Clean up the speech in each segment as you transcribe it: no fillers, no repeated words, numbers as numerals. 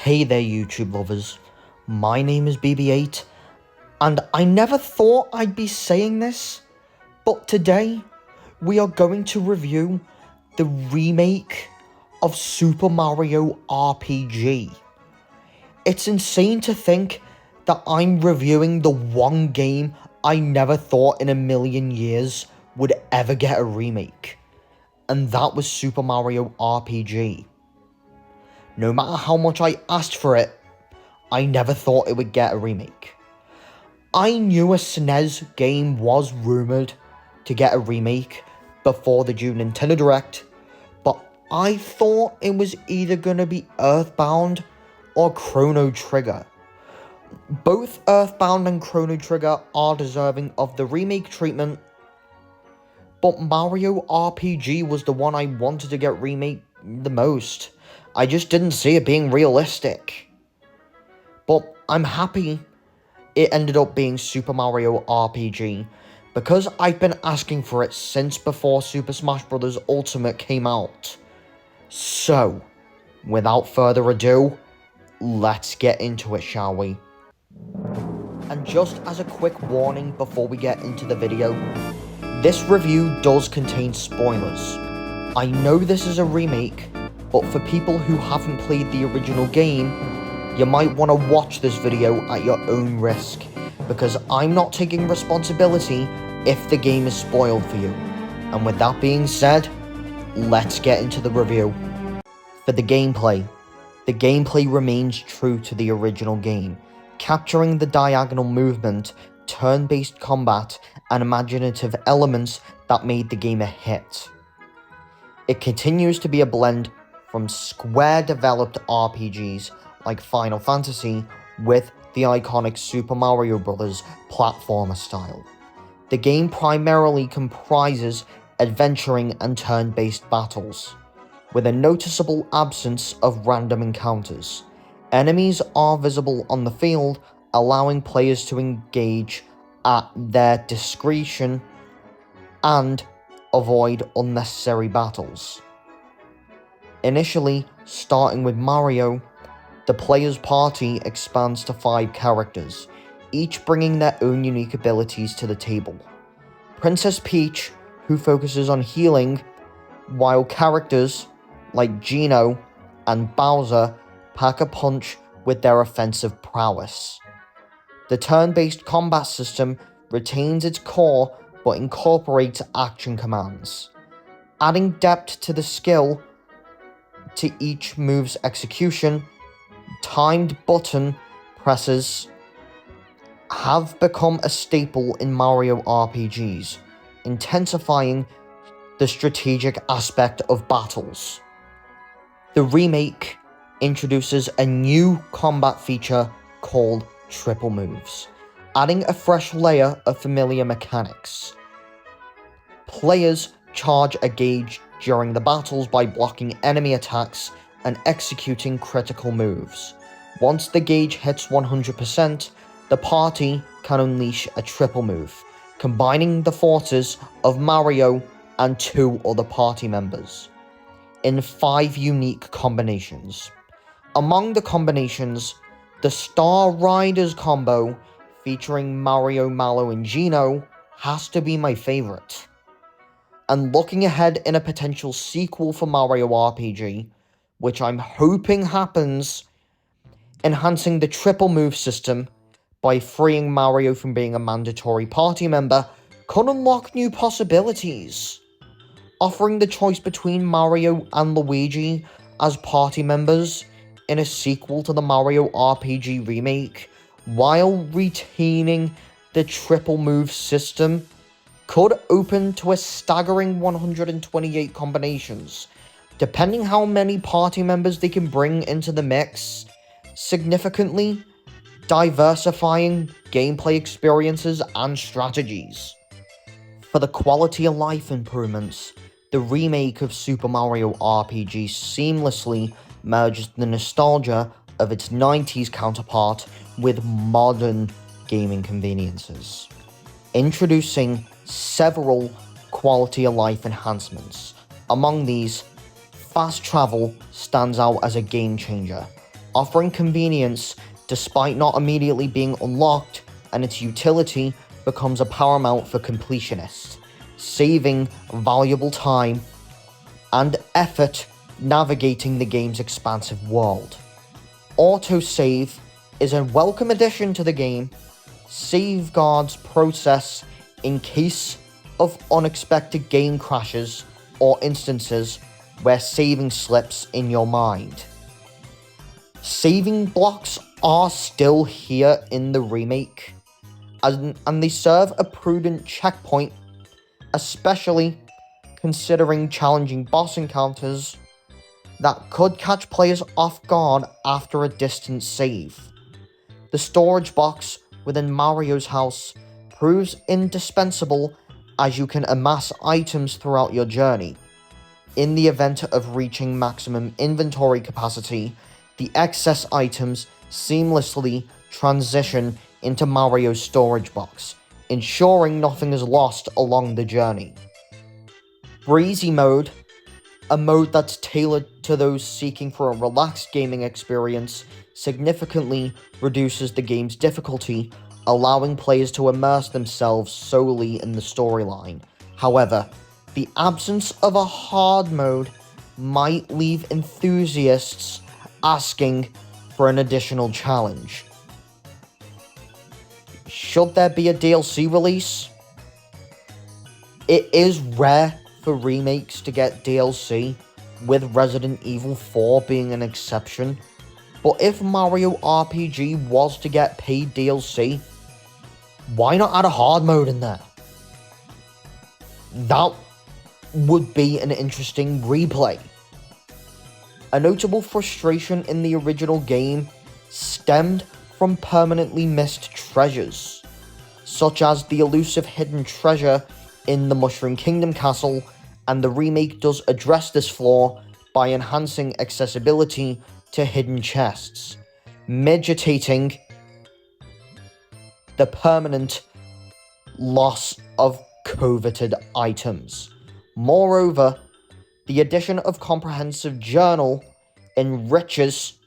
Hey there YouTube lovers, my name is BB8 and I never thought I'd be saying this, but today we are going to review the remake of Super Mario RPG. It's insane to think that I'm reviewing the one game I never thought in a million years would ever get a remake, and that was Super Mario RPG. No matter how much I asked for it, I never thought it would get a remake. I knew a SNES game was rumoured to get a remake before the June Nintendo Direct, but I thought it was either going to be Earthbound or Chrono Trigger. Both Earthbound and Chrono Trigger are deserving of the remake treatment, but Mario RPG was the one I wanted to get remade the most. I just didn't see it being realistic. But I'm happy it ended up being Super Mario RPG, because I've been asking for it since before Super Smash Bros. Ultimate came out. So, without further ado, let's get into it, shall we? And just as a quick warning before we get into the video, this review does contain spoilers. I know this is a remake, but for people who haven't played the original game, you might want to watch this video at your own risk, because I'm not taking responsibility if the game is spoiled for you. And with that being said, let's get into the review. For the gameplay remains true to the original game, capturing the diagonal movement, turn-based combat, and imaginative elements that made the game a hit. It continues to be a blend from Square-developed RPGs like Final Fantasy with the iconic Super Mario Bros. Platformer style. The game primarily comprises adventuring and turn-based battles, with a noticeable absence of random encounters. Enemies are visible on the field, allowing players to engage at their discretion and avoid unnecessary battles. Initially, starting with Mario, the player's party expands to 5 characters, each bringing their own unique abilities to the table. Princess Peach, who focuses on healing, while characters like Geno and Bowser pack a punch with their offensive prowess. The turn-based combat system retains its core but incorporates action commands, adding depth to the skill to each move's execution. Timed button presses have become a staple in Mario RPGs, intensifying the strategic aspect of battles. The remake introduces a new combat feature called Triple Moves, adding a fresh layer of familiar mechanics. Players charge a gauge during the battles by blocking enemy attacks and executing critical moves. Once the gauge hits 100%, the party can unleash a triple move, combining the forces of Mario and 2 other party members in 5 unique combinations. Among the combinations, the Star Riders combo featuring Mario, Mallow, and Geno has to be my favourite. And looking ahead in a potential sequel for Mario RPG, which I'm hoping happens, enhancing the triple move system by freeing Mario from being a mandatory party member could unlock new possibilities. Offering the choice between Mario and Luigi as party members in a sequel to the Mario RPG remake, while retaining the triple move system, could open to a staggering 128 combinations, depending how many party members they can bring into the mix, significantly diversifying gameplay experiences and strategies. For the quality of life improvements, the remake of Super Mario RPG seamlessly merges the nostalgia of its 90s counterpart with modern gaming conveniences, introducing several quality of life enhancements. Among these, fast travel stands out as a game changer, offering convenience despite not immediately being unlocked, and its utility becomes a paramount for completionists, saving valuable time and effort navigating the game's expansive world. Autosave is a welcome addition to the game, safeguards process in case of unexpected game crashes or instances where saving slips in your mind. Saving blocks are still here in the remake, and they serve a prudent checkpoint, especially considering challenging boss encounters that could catch players off guard after a distant save. The storage box within Mario's house proves indispensable as you can amass items throughout your journey. In the event of reaching maximum inventory capacity, the excess items seamlessly transition into Mario's storage box, ensuring nothing is lost along the journey. Breezy mode, a mode that's tailored to those seeking for a relaxed gaming experience, significantly reduces the game's difficulty, allowing players to immerse themselves solely in the storyline. However, the absence of a hard mode might leave enthusiasts asking for an additional challenge. Should there be a DLC release? It is rare for remakes to get DLC, with Resident Evil 4 being an exception, but if Mario RPG was to get paid DLC, why not add a hard mode in there? That would be an interesting replay. A notable frustration in the original game stemmed from permanently missed treasures, such as the elusive hidden treasure in the Mushroom Kingdom Castle, and the remake does address this flaw by enhancing accessibility to hidden chests, mitigating the permanent loss of coveted items. Moreover, the addition of Comprehensive Journal enriches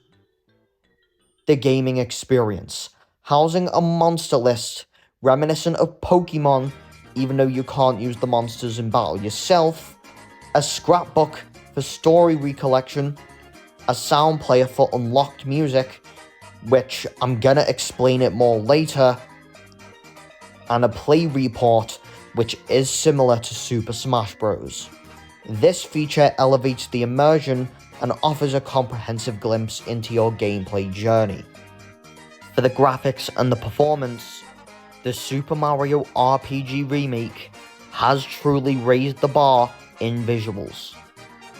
the gaming experience, housing a monster list reminiscent of Pokemon, even though you can't use the monsters in battle yourself, a scrapbook for story recollection, a sound player for unlocked music, which I'm gonna explain it more later, and a play report, which is similar to Super Smash Bros. This feature elevates the immersion and offers a comprehensive glimpse into your gameplay journey. For the graphics and the performance, the Super Mario RPG Remake has truly raised the bar in visuals,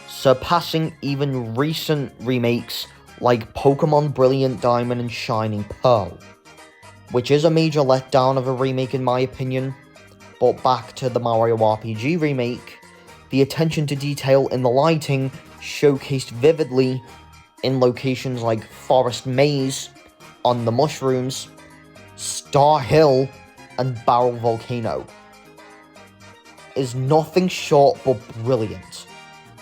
surpassing even recent remakes like Pokemon Brilliant Diamond and Shining Pearl, which is a major letdown of a remake in my opinion. But back to the Mario RPG Remake, the attention to detail in the lighting showcased vividly in locations like Forest Maze, on the Mushrooms, Star Hill, and Barrel Volcano is nothing short but brilliant.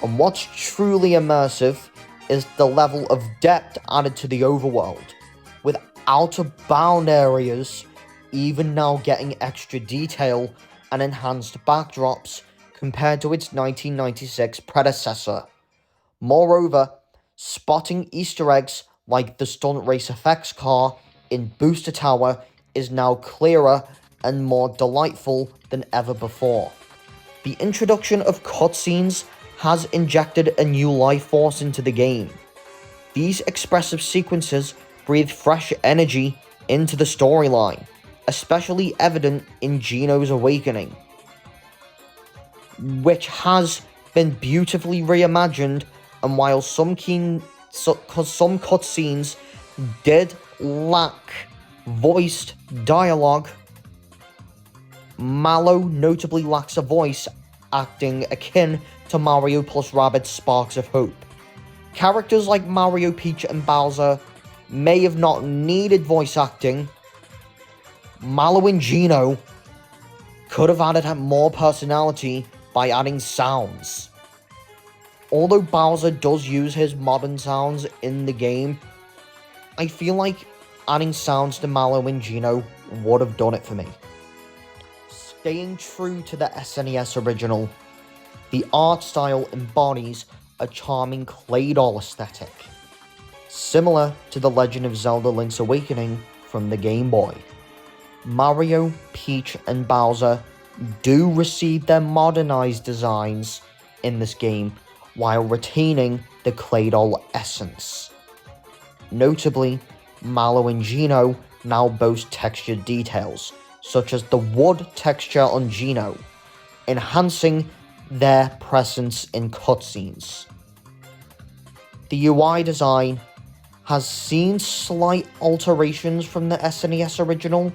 And what's truly immersive is the level of depth added to the overworld, with out-of-bound areas even now getting extra detail and enhanced backdrops compared to its 1996 predecessor. Moreover, spotting Easter eggs like the stunt race effects car in Booster Tower is now clearer and more delightful than ever before. The introduction of cutscenes has injected a new life force into the game. These expressive sequences breathe fresh energy into the storyline, especially evident in Geno's awakening, which has been beautifully reimagined, and while some cutscenes did lack voiced dialogue, Mallow notably lacks a voice acting akin to Mario plus Rabbids Sparks of Hope. Characters like Mario, Peach, and Bowser may have not needed voice acting. Mallow and Geno could have added more personality by adding sounds. Although Bowser does use his modern sounds in the game, I feel like adding sounds to Mallow and Gino would have done it for me. Staying true to the SNES original, the art style embodies a charming clay doll aesthetic, similar to The Legend of Zelda Link's Awakening from the Game Boy. Mario, Peach, and Bowser do receive their modernized designs in this game while retaining the clay doll essence. Notably, Mallow and Gino now boast textured details, such as the wood texture on Gino, enhancing their presence in cutscenes. The UI design has seen slight alterations from the SNES original,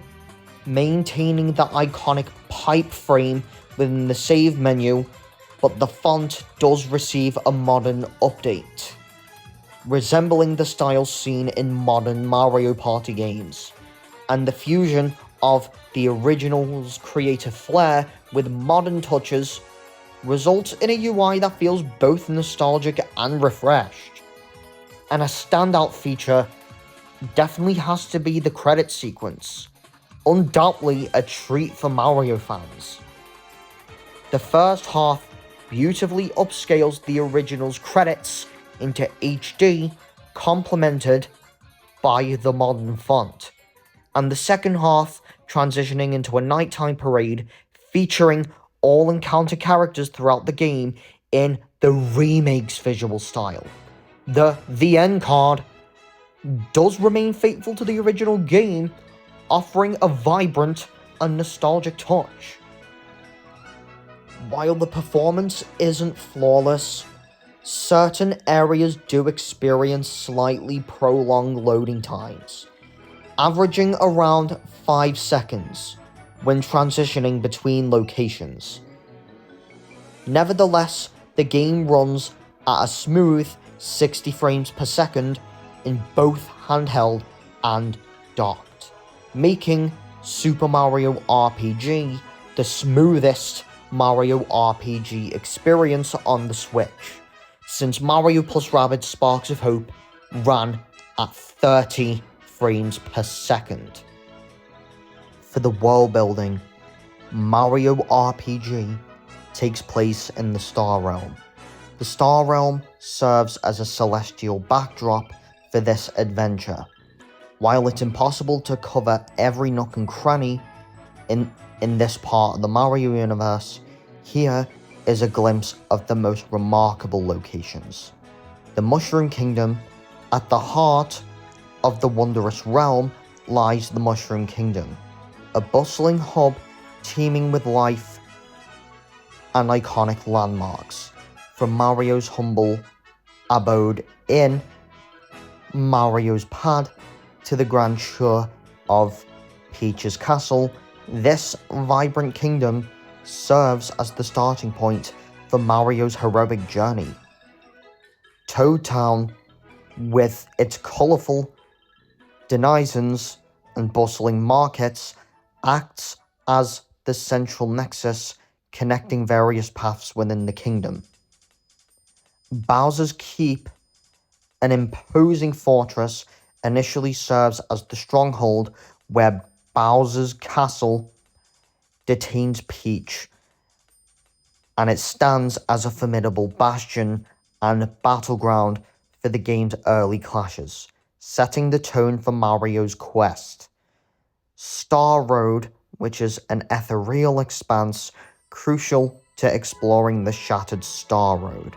maintaining the iconic pipe frame within the save menu, but the font does receive a modern update, resembling the style seen in modern Mario Party games, and the fusion of the original's creative flair with modern touches results in a UI that feels both nostalgic and refreshed. And a standout feature definitely has to be the credit sequence, undoubtedly a treat for Mario fans. The first half beautifully upscales the original's credits into HD, complemented by the modern font, and the second half transitioning into a nighttime parade featuring all encounter characters throughout the game in the Remake's visual style. The end card does remain faithful to the original game, offering a vibrant and nostalgic touch. While the performance isn't flawless, certain areas do experience slightly prolonged loading times, averaging around 5 seconds when transitioning between locations. Nevertheless, the game runs at a smooth 60 frames per second in both handheld and docked, making Super Mario RPG the smoothest Mario RPG experience on the Switch, since Mario + Rabbids Sparks of Hope ran at 30 frames per second. For the world building, Mario RPG takes place in the Star Realm. The Star Realm serves as a celestial backdrop for this adventure. While it's impossible to cover every nook and cranny in this part of the Mario universe, here is a glimpse of the most remarkable locations. The Mushroom Kingdom. At the heart of the wondrous realm lies the Mushroom Kingdom, a bustling hub teeming with life and iconic landmarks, from Mario's humble abode in Mario's Pad to the grandeur of Peach's Castle. This vibrant kingdom serves as the starting point for Mario's heroic journey. Toad Town, with its colourful denizens and bustling markets, acts as the central nexus connecting various paths within the kingdom. Bowser's Keep, an imposing fortress, initially serves as the stronghold where Bowser's Castle detains Peach, and it stands as a formidable bastion and battleground for the game's early clashes, setting the tone for Mario's quest. Star Road, which is an ethereal expanse crucial to exploring the shattered Star Road,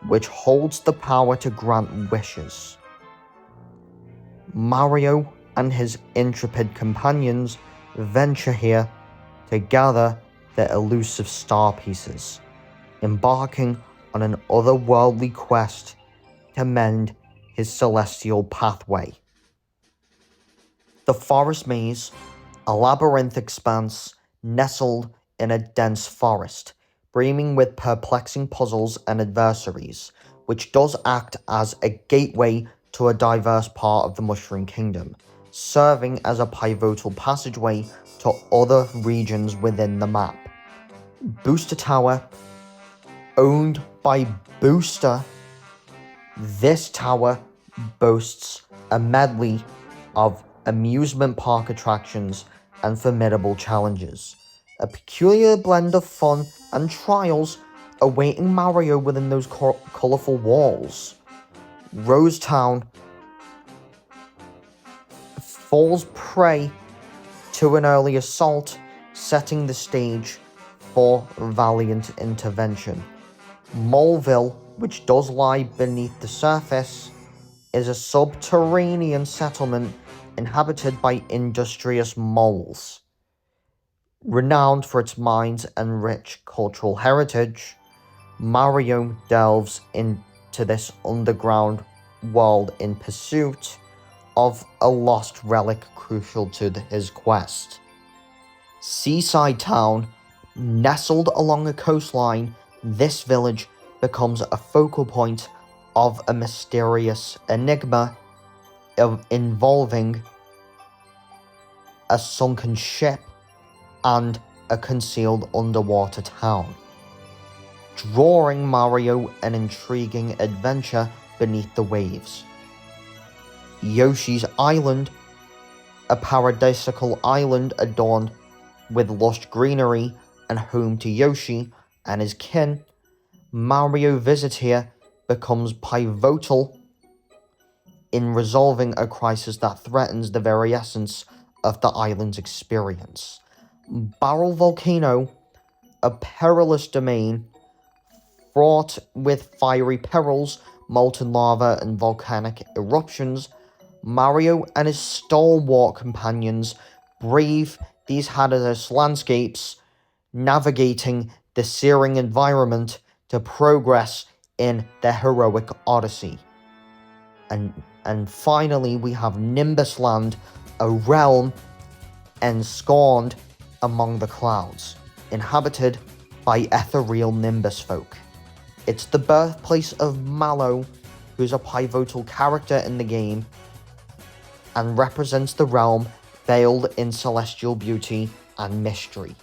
which holds the power to grant wishes. Mario and his intrepid companions venture here to gather the elusive star pieces, embarking on an otherworldly quest to mend his celestial pathway. The Forest Maze, a labyrinth expanse nestled in a dense forest, brimming with perplexing puzzles and adversaries, which does act as a gateway to a diverse part of the Mushroom Kingdom, serving as a pivotal passageway to other regions within the map. Booster Tower, owned by Booster, this tower boasts a medley of amusement park attractions and formidable challenges, a peculiar blend of fun and trials awaiting Mario within those colourful walls. Rose Town falls prey to an early assault, setting the stage for valiant intervention. Moleville, which does lie beneath the surface, is a subterranean settlement inhabited by industrious moles. Renowned for its mines and rich cultural heritage, Mario delves into this underground world in pursuit of a lost relic crucial to his quest. Seaside Town, nestled along a coastline, this village becomes a focal point of a mysterious enigma involving a sunken ship and a concealed underwater town, drawing Mario an intriguing adventure beneath the waves. Yoshi's Island, a paradisical island adorned with lush greenery and home to Yoshi and his kin, Mario visit here becomes pivotal in resolving a crisis that threatens the very essence of the island's experience. Barrel Volcano, a perilous domain fraught with fiery perils, molten lava, and volcanic eruptions, Mario and his stalwart companions brave these hazardous landscapes, navigating the searing environment to progress in their heroic odyssey. And finally, we have Nimbus Land, a realm ensconced among the clouds, inhabited by ethereal Nimbus folk. It's the birthplace of Mallow, who's a pivotal character in the game, and represents the realm veiled in celestial beauty and mystery.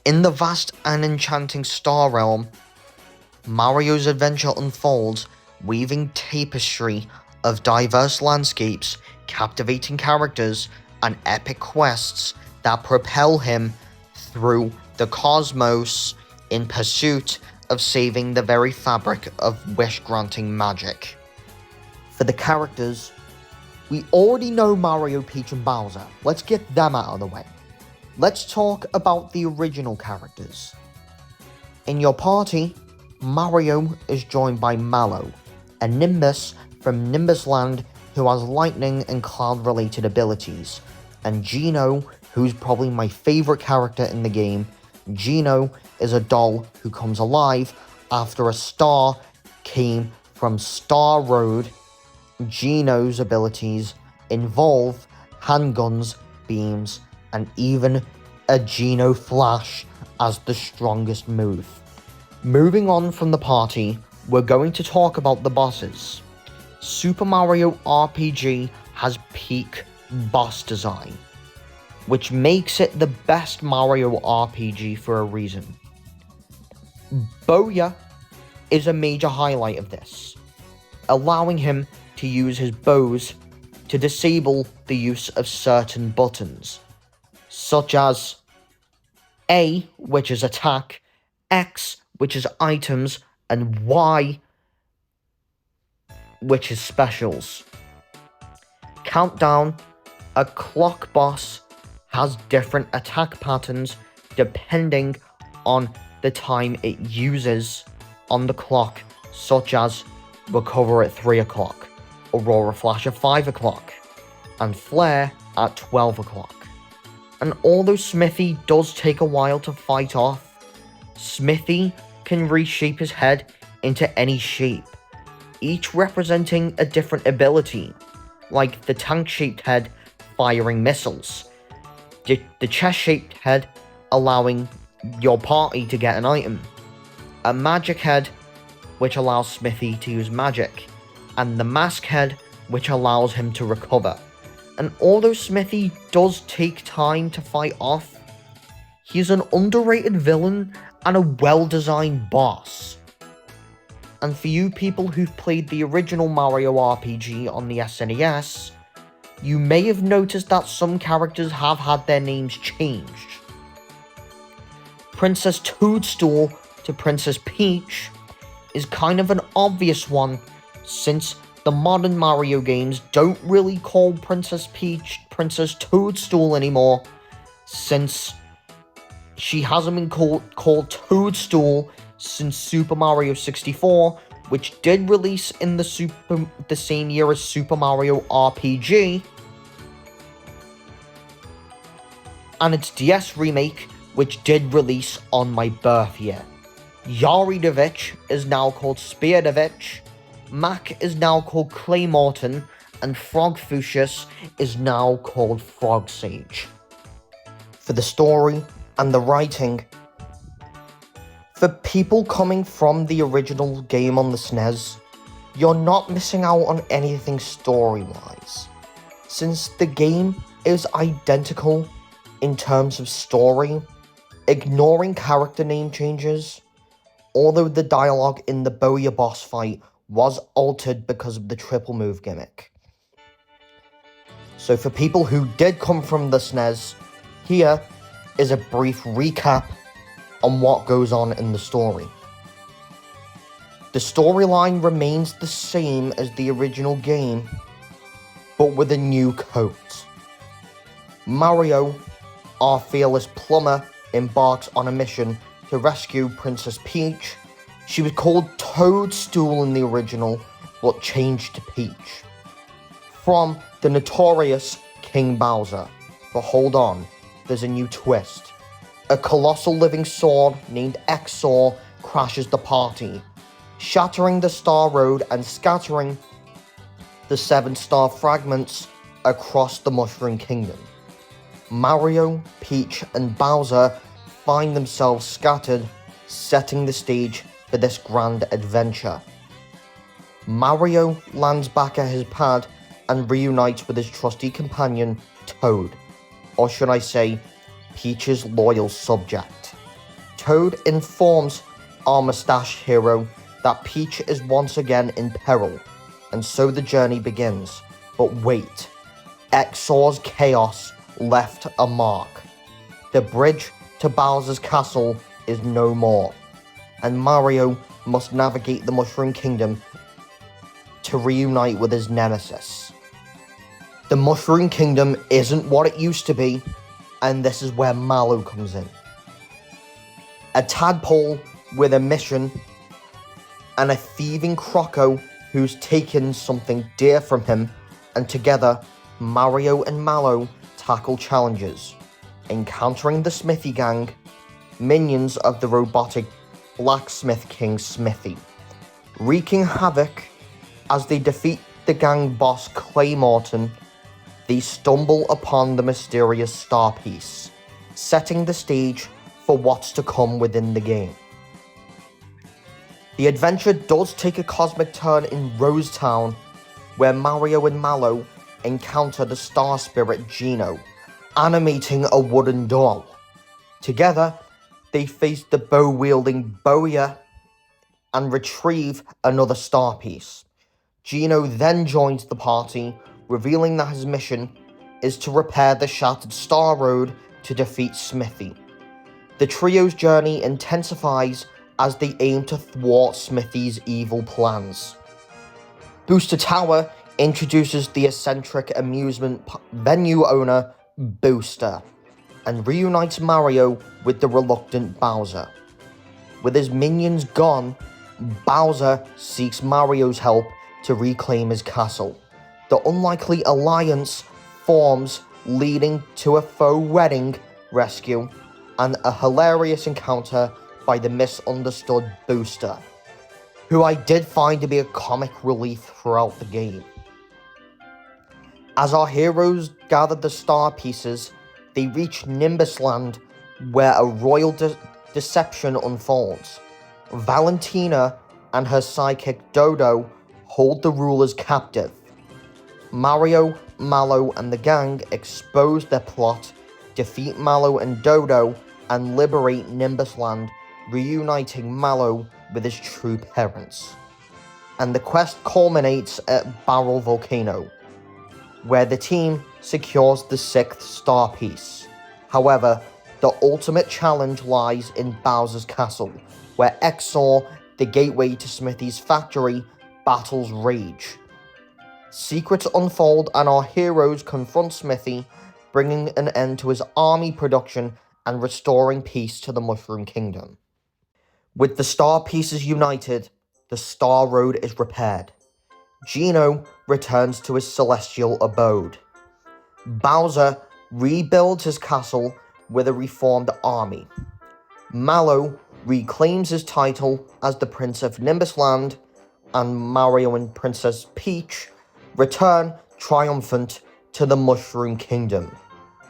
In the vast and enchanting Star Realm, Mario's adventure unfolds, weaving tapestry of diverse landscapes, captivating characters, and epic quests that propel him through the cosmos in pursuit of saving the very fabric of wish-granting magic. For the characters, we already know Mario, Peach, and Bowser. Let's get them out of the way. Let's talk about the original characters. In your party, Mario is joined by Mallow, a Nimbus from Nimbus Land who has lightning and cloud-related abilities, and Geno, who's probably my favourite character in the game. Geno is a doll who comes alive after a star came from Star Road. Geno's abilities involve handguns, beams, and even a Geno Flash as the strongest move. Moving on from the party, we're going to talk about the bosses. Super Mario RPG has peak boss design, which makes it the best Mario RPG for a reason. Bowyer is a major highlight of this, allowing him to use his bows to disable the use of certain buttons, such as A, which is attack, X, which is items, and Y, which is specials. Countdown, a clock boss, has different attack patterns depending on the time it uses on the clock, such as Recover at 3 o'clock, Aurora Flash at 5 o'clock, and Flare at 12 o'clock. And although Smithy does take a while to fight off, Smithy can reshape his head into any shape, each representing a different ability, like the tank-shaped head firing missiles, the chest-shaped head allowing your party to get an item, a magic head which allows Smithy to use magic, and the mask head which allows him to recover. And although Smithy does take time to fight off, he's an underrated villain and a well-designed boss. And for you people who've played the original Mario RPG on the SNES, you may have noticed that some characters have had their names changed. Princess Toadstool to Princess Peach is kind of an obvious one, since the modern Mario games don't really call Princess Peach Princess Toadstool anymore, since she hasn't been called Toadstool since Super Mario 64, which did release in the same year as Super Mario RPG, and its DS remake, which did release on my birth year. Yaridovich is now called Speardovich, Mac is now called Claymorton, and Frogfucius is now called Frogsage. For the story and the writing, for people coming from the original game on the SNES, you're not missing out on anything story-wise, since the game is identical in terms of story, ignoring character name changes, although the dialogue in the Bowyer boss fight was altered because of the triple move gimmick. So for people who did come from the SNES, here is a brief recap on what goes on in the story. The storyline remains the same as the original game, but with a new coat. Mario, our fearless plumber, embarks on a mission to rescue Princess Peach. She was called Toadstool in the original, but changed to Peach, from the notorious King Bowser. But hold on, there's a new twist. A colossal living sword named Exor crashes the party, shattering the Star Road and scattering the 7-star fragments across the Mushroom Kingdom. Mario, Peach, and Bowser find themselves scattered, setting the stage for this grand adventure. Mario lands back at his pad and reunites with his trusty companion, Toad, or should I say, Peach's loyal subject. Toad informs our moustache hero that Peach is once again in peril, and so the journey begins. But wait, Exor's chaos left a mark. The bridge to Bowser's castle is no more, and Mario must navigate the Mushroom Kingdom to reunite with his nemesis. The Mushroom Kingdom isn't what it used to be, and this is where Mallow comes in. A tadpole with a mission, and a thieving Croco who's taken something dear from him, and together, Mario and Mallow tackle challenges, encountering the Smithy Gang, minions of the robotic Blacksmith King Smithy, wreaking havoc as they defeat the gang boss Claymorton. They stumble upon the mysterious star piece, setting the stage for what's to come within the game. The adventure does take a cosmic turn in Rose Town, where Mario and Mallow encounter the star spirit Geno, animating a wooden doll. Together, they face the bow-wielding Bowyer and retrieve another star piece. Geno then joins the party, revealing that his mission is to repair the shattered Star Road to defeat Smithy. The trio's journey intensifies as they aim to thwart Smithy's evil plans. Booster Tower introduces the eccentric amusement venue owner, Booster, and reunites Mario with the reluctant Bowser. With his minions gone, Bowser seeks Mario's help to reclaim his castle. The unlikely alliance forms, leading to a faux wedding, rescue, and a hilarious encounter by the misunderstood Booster, who I did find to be a comic relief throughout the game. As our heroes gather the star pieces, they reach Nimbus Land, where a royal deception unfolds. Valentina and her sidekick Dodo hold the rulers captive. Mario, Mallow, and the gang expose their plot, defeat Mallow and Dodo, and liberate Nimbus Land, reuniting Mallow with his true parents. and the quest culminates at Barrel Volcano, where the team secures the 6th star piece. However, the ultimate challenge lies in Bowser's Castle, where Exor, the gateway to Smithy's factory, battles Rage. Secrets unfold and our heroes confront Smithy, bringing an end to his army production and restoring peace to the Mushroom Kingdom. With the star pieces united, the Star Road is repaired. Geno returns to his celestial abode. Bowser rebuilds his castle with a reformed army. Mallow reclaims his title as the Prince of Nimbus Land, and Mario and Princess Peach return triumphant to the Mushroom Kingdom,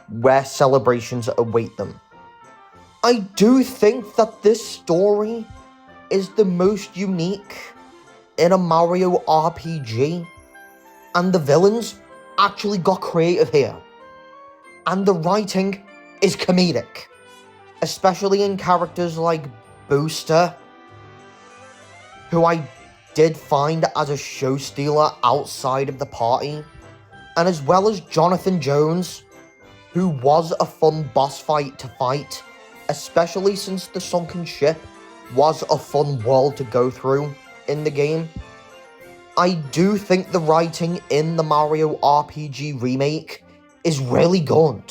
where celebrations await them. I do think that this story is the most unique in a Mario RPG, and the villains actually got creative here, and the writing is comedic, especially in characters like Booster, who I did find as a show stealer outside of the party, and as well as Jonathan Jones, who was a fun boss fight to fight, especially since the sunken ship was a fun world to go through in the game. I do think the writing in the Mario RPG remake is really good.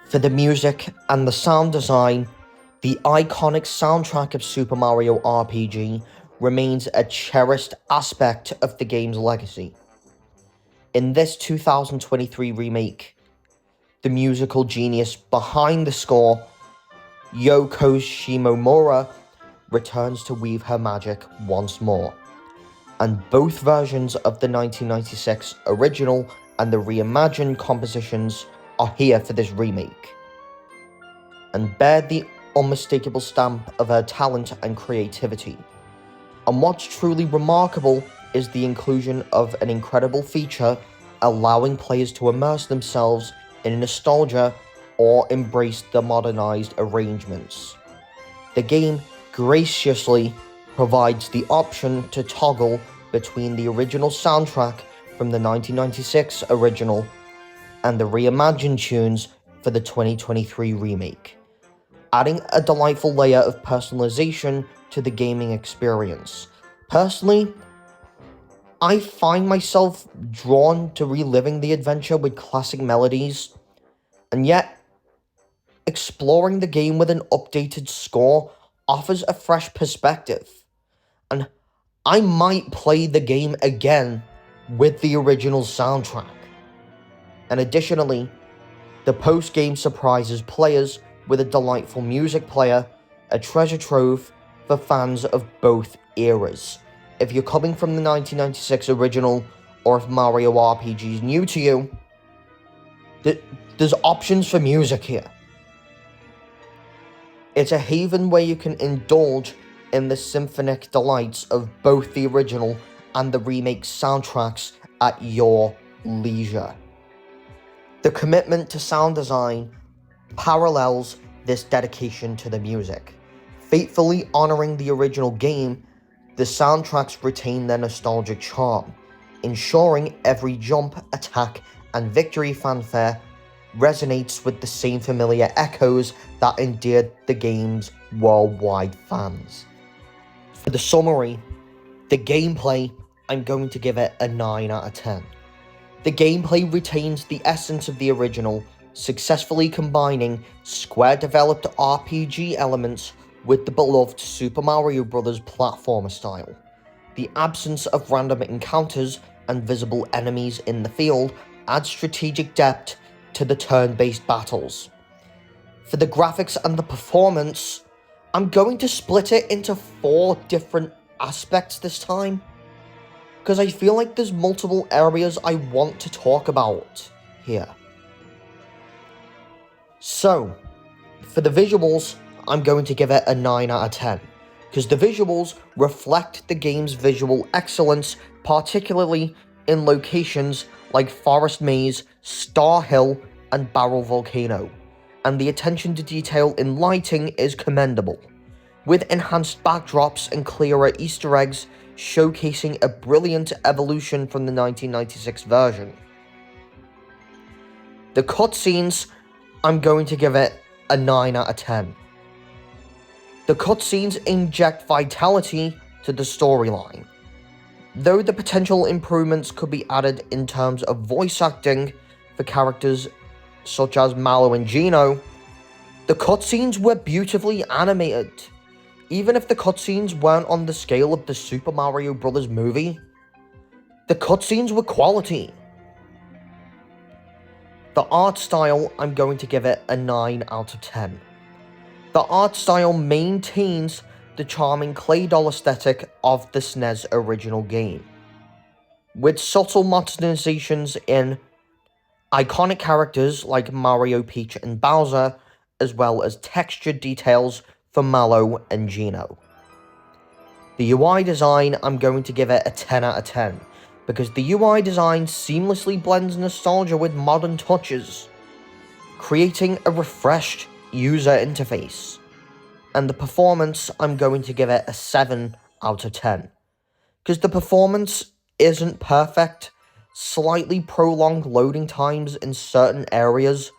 For the music and the sound design, the iconic soundtrack of Super Mario RPG remains a cherished aspect of the game's legacy. In this 2023 remake, the musical genius behind the score, Yoko Shimomura, returns to weave her magic once more, and both versions of the 1996 original and the reimagined compositions are here for this remake, and bear the unmistakable stamp of her talent and creativity. And what's truly remarkable is the inclusion of an incredible feature allowing players to immerse themselves in nostalgia or embrace the modernized arrangements. The game graciously provides the option to toggle between the original soundtrack from the 1996 original and the reimagined tunes for the 2023 remake, adding a delightful layer of personalization to the gaming experience. Personally, I find myself drawn to reliving the adventure with classic melodies, and yet exploring the game with an updated score offers a fresh perspective, and I might play the game again with the original soundtrack. And additionally, the post-game surprises players with a delightful music player, a treasure trove for fans of both eras. If you're coming from the 1996 original, or if Mario RPG is new to you, there's options for music here. It's a haven where you can indulge in the symphonic delights of both the original and the remake soundtracks at your leisure. The commitment to sound design parallels this dedication to the music. Faithfully honoring the original game, the soundtracks retain their nostalgic charm, ensuring every jump, attack, and victory fanfare resonates with the same familiar echoes that endeared the game's worldwide fans. For the summary, the gameplay, I'm going to give it a 9 out of 10. The gameplay retains the essence of the original, successfully combining Square-developed RPG elements with the beloved Super Mario Bros. Platformer style. The absence of random encounters and visible enemies in the field adds strategic depth to the turn-based battles. For the graphics and the performance, I'm going to split it into 4 different aspects this time, because I feel like there's multiple areas I want to talk about here. So, for the visuals, I'm going to give it a 9 out of 10, because the visuals reflect the game's visual excellence, particularly in locations like Forest Maze, Star Hill, and Barrel Volcano, and the attention to detail in lighting is commendable. With enhanced backdrops and clearer Easter eggs, showcasing a brilliant evolution from the 1996 version. The cutscenes, I'm going to give it a 9 out of 10. The cutscenes inject vitality to the storyline. Though the potential improvements could be added in terms of voice acting for characters such as Mallow and Gino, the cutscenes were beautifully animated. Even if the cutscenes weren't on the scale of the Super Mario Bros. Movie, the cutscenes were quality. The art style, I'm going to give it a 9 out of 10. The art style maintains the charming clay doll aesthetic of the SNES original game, with subtle modernizations in iconic characters like Mario, Peach, and Bowser, as well as textured details for Mallow and Gino. The UI design, I'm going to give it a 10 out of 10, because the UI design seamlessly blends nostalgia with modern touches, creating a refreshed user interface. And the performance, I'm going to give it a 7 out of 10, because the performance isn't perfect, slightly prolonged loading times in certain areas,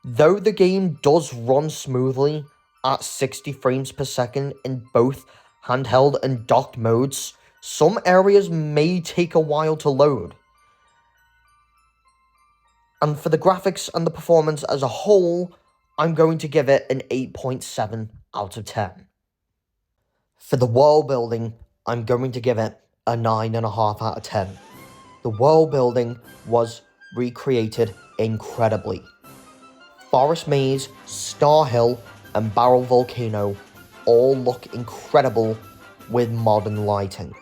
though the game does run smoothly at 60 frames per second in both handheld and docked modes. Some areas may take a while to load. And for the graphics and the performance as a whole, I'm going to give it an 8.7 out of 10. For the world building, I'm going to give it a 9.5 out of 10. The world building was recreated incredibly. Forest Maze, Star Hill, and Barrel Volcano all look incredible with modern lighting.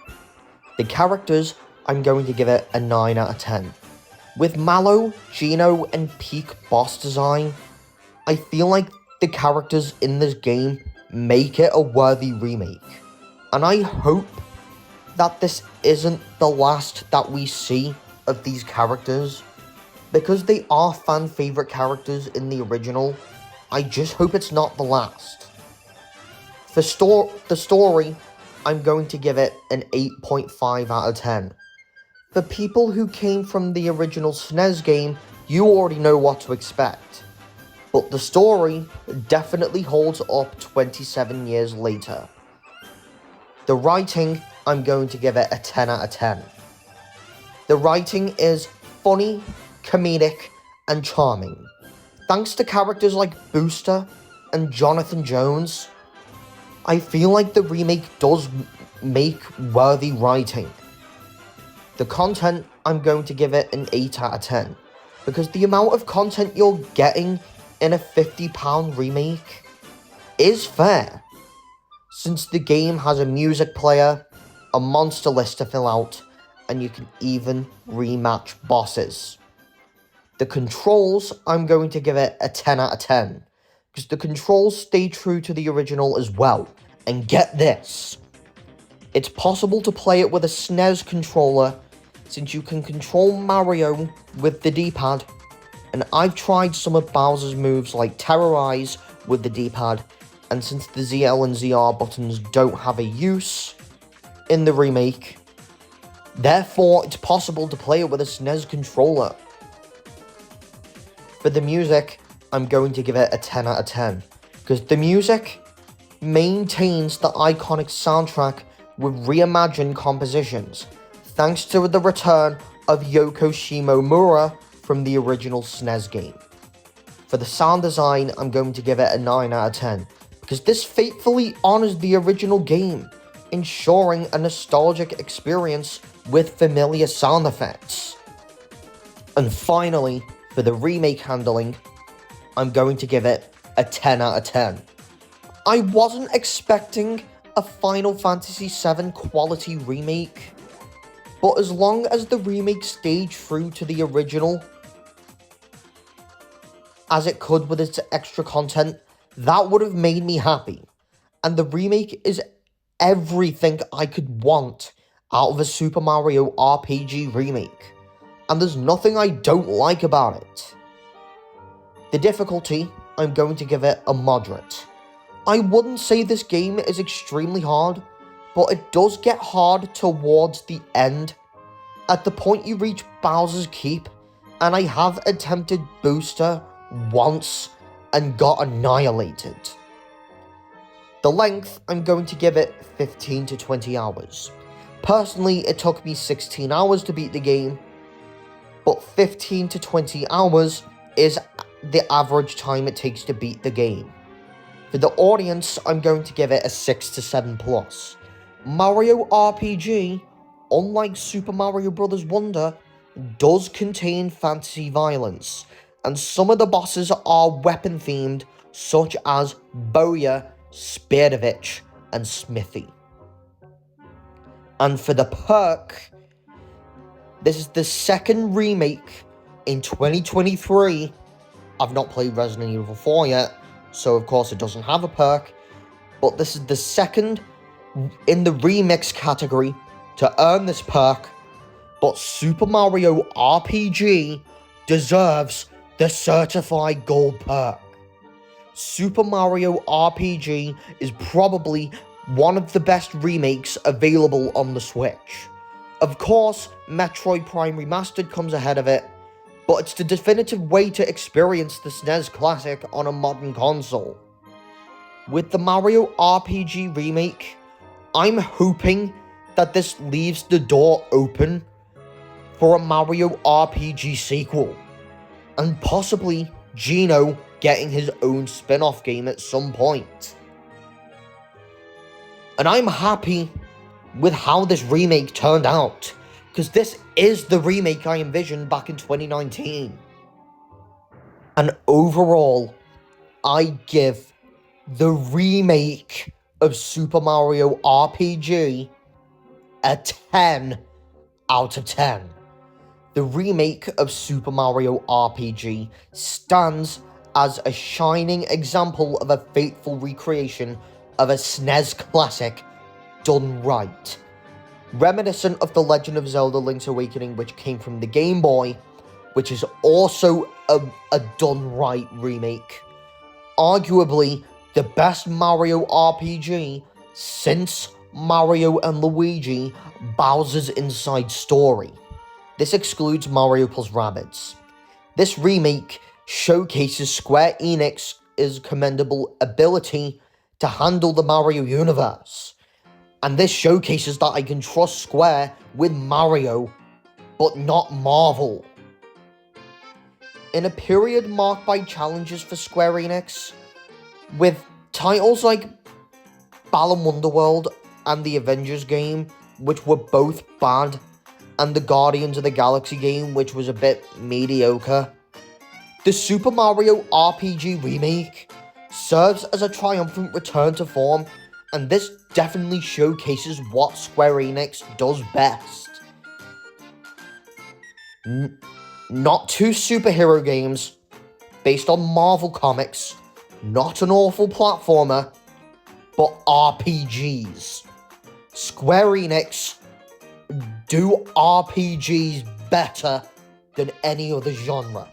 The characters, I'm going to give it a 9 out of 10. With Mallow, Gino, and Peak boss design, I feel like the characters in this game make it a worthy remake. And I hope that this isn't the last that we see of these characters, because they are fan favorite characters in the original. I just hope it's not the last. For the story, I'm going to give it an 8.5 out of 10. For people who came from the original SNES game, you already know what to expect. But the story definitely holds up 27 years later. The writing, I'm going to give it a 10 out of 10. The writing is funny, comedic, and charming. Thanks to characters like Booster and Jonathan Jones, I feel like the remake does make worthy writing. The content, I'm going to give it an 8 out of 10, because the amount of content you're getting in a £50 remake is fair, since the game has a music player, a monster list to fill out, and you can even rematch bosses. The controls, I'm going to give it a 10 out of 10, because the controls stay true to the original as well. And get this, it's possible to play it with a SNES controller, since you can control Mario with the D-pad, and I've tried some of Bowser's moves like Terrorize with the D-pad, and since the ZL and ZR buttons don't have a use in the remake, therefore it's possible to play it with a SNES controller. For the music, I'm going to give it a 10 out of 10, because the music maintains the iconic soundtrack with reimagined compositions, thanks to the return of Yoko Shimomura from the original SNES game. For the sound design, I'm going to give it a 9 out of 10, because this faithfully honors the original game, ensuring a nostalgic experience with familiar sound effects. And finally, for the remake handling, I'm going to give it a 10 out of 10. I wasn't expecting a Final Fantasy VII quality remake, but as long as the remake stayed true to the original, as it could with its extra content, that would have made me happy. And the remake is everything I could want out of a Super Mario RPG remake, and there's nothing I don't like about it. The difficulty, I'm going to give it a moderate. I wouldn't say this game is extremely hard, but it does get hard towards the end, at the point you reach Bowser's Keep, and I have attempted Booster once and got annihilated. The length, I'm going to give it 15 to 20 hours. Personally, it took me 16 hours to beat the game, but 15 to 20 hours is the average time it takes to beat the game. For the audience, I'm going to give it a 6 to 7+. Mario RPG, unlike Super Mario Bros. Wonder, does contain fantasy violence, and some of the bosses are weapon themed, such as Bowyer, Spiridovich, and Smithy. And for the perk, this is the second remake in 2023. I've not played Resident Evil 4 yet, so of course it doesn't have a perk, but this is the second in the remix category to earn this perk, but Super Mario RPG deserves the certified gold perk. Super Mario RPG is probably one of the best remakes available on the Switch. Of course, Metroid Prime Remastered comes ahead of it, but it's the definitive way to experience the SNES classic on a modern console. With the Mario RPG remake, I'm hoping that this leaves the door open for a Mario RPG sequel, and possibly Geno getting his own spin-off game at some point. And I'm happy with how this remake turned out, because this is the remake I envisioned back in 2019. And overall, I give the remake of Super Mario RPG a 10 out of 10. The remake of Super Mario RPG stands as a shining example of a faithful recreation of a SNES classic done right. Reminiscent of The Legend of Zelda Link's Awakening, which came from the Game Boy, which is also a done right remake. Arguably the best Mario RPG since Mario and Luigi Bowser's Inside Story. This excludes Mario plus Rabbids. This remake showcases Square Enix's commendable ability to handle the Mario universe. And this showcases that I can trust Square with Mario, but not Marvel. In a period marked by challenges for Square Enix, with titles like Balan Wonderworld and the Avengers game, which were both bad, and the Guardians of the Galaxy game, which was a bit mediocre, the Super Mario RPG remake serves as a triumphant return to form, and this definitely showcases what Square Enix does best. Not two superhero games, based on Marvel Comics, not an awful platformer, but RPGs. Square Enix do RPGs better than any other genre.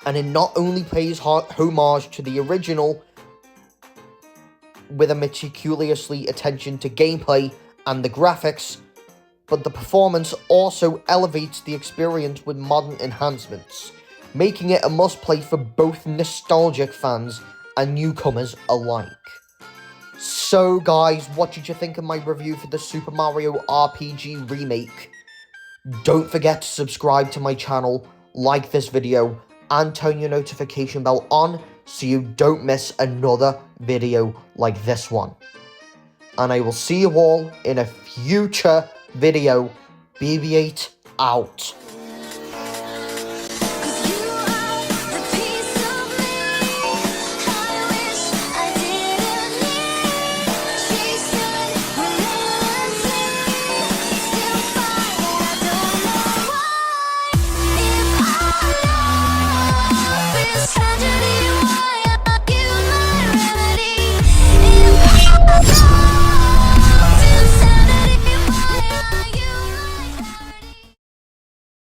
And it not only pays homage to the original with a meticulously attention to gameplay and the graphics, but the performance also elevates the experience with modern enhancements, making it a must-play for both nostalgic fans and newcomers alike. So guys, what did you think of my review for the Super Mario RPG remake? Don't forget to subscribe to my channel, like this video, and turn your notification bell on so you don't miss another video like this one. And I will see you all in a future video. BB8 out.